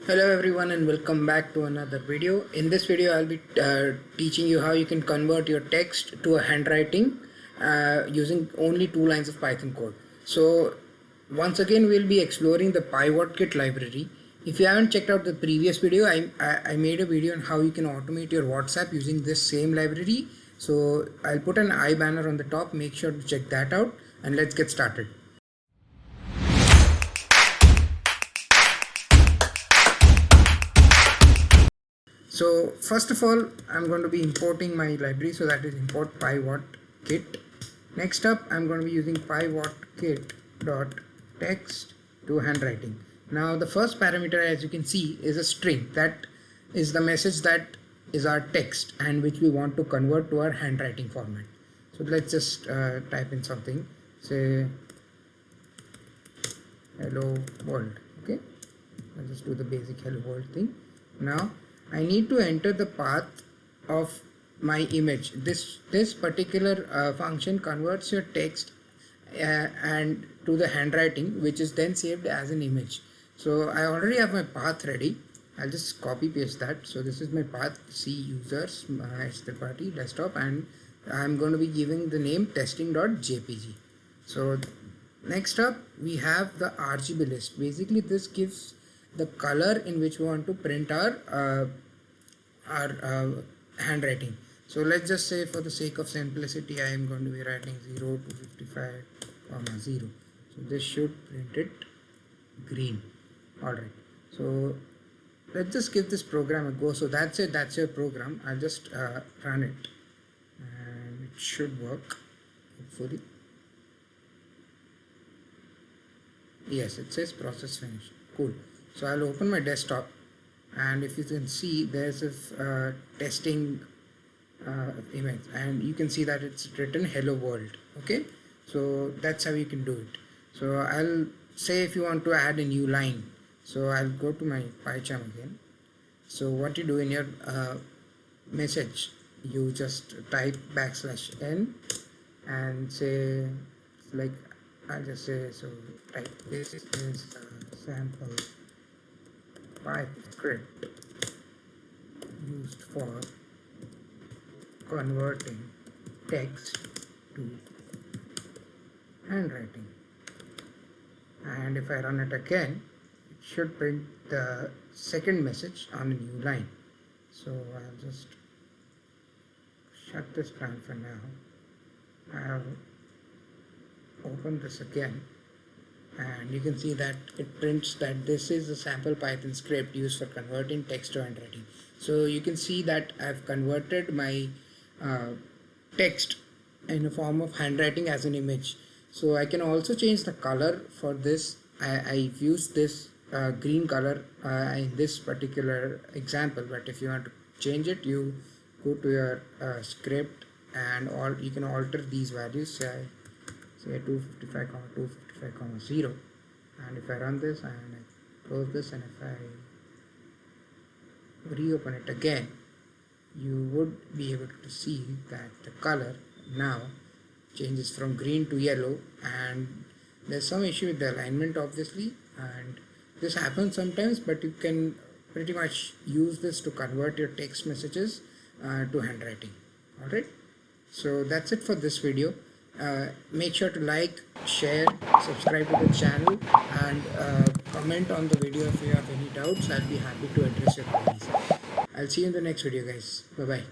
Hello everyone and welcome back to another video. In this video I'll be teaching you how you can convert your text to a handwriting using only 2 lines of Python code. So once again we'll be exploring the Pywhatkit library. If you haven't checked out the previous video, I made a video on how you can automate your WhatsApp using this same library. So I'll put an I banner on the top, make sure to check that out, and let's get started. So first of all, I'm going to be importing my library, so that is import Pywhatkit. Next up, I'm going to be using Pywhatkit.text to handwriting. Now the first parameter, as you can see, is a string. That is the message that is our text and which we want to convert to our handwriting format. So let's just type in something, say hello world. Okay, I'll just do the basic hello world thing. Now I need to enter the path of my image. This particular function converts your text and to the handwriting, which is then saved as an image. So I already have my path ready. I'll just copy paste that. So this is my path, C users, third party desktop, and I'm going to be giving the name testing.jpg. So next up we have the RGB list. Basically this gives the color in which we want to print our handwriting. So let's just say, for the sake of simplicity, I am going to be writing 0 to 55, 0. So this should print it green. Alright, so let's just give this program a go. So that's it, that's your program. I'll just run it and it should work, hopefully. Yes, it says process finished. Cool. So I'll open my desktop, and if you can see, there's a testing image, and you can see that it's written hello world. Okay, so that's how you can do it. So I'll say if you want to add a new line, so I'll go to my PyCharm again. So what you do in your message, you just type \n and say, like, I'll just say, so type this is sample Python script used for converting text to handwriting, and if I run it again, it should print the second message on a new line. So I'll just shut this down for now. I'll open this again, and you can see that it prints that this is a sample Python script used for converting text to handwriting. So you can see that I've converted my text in a form of handwriting as an image. So I can also change the color for this. I've used this green color in this particular example, but if you want to change it, you go to your script and you can alter these values. Say 255, 255, 0, and if I run this and I close this, and if I reopen it again, you would be able to see that the color now changes from green to yellow, and there's some issue with the alignment, obviously, and this happens sometimes, but you can pretty much use this to convert your text messages to handwriting. Alright, so that's it for this video. Make sure to like, share, subscribe to the channel, and comment on the video if you have any doubts. I'll be happy to address your queries. I'll see you in the next video, guys. Bye bye.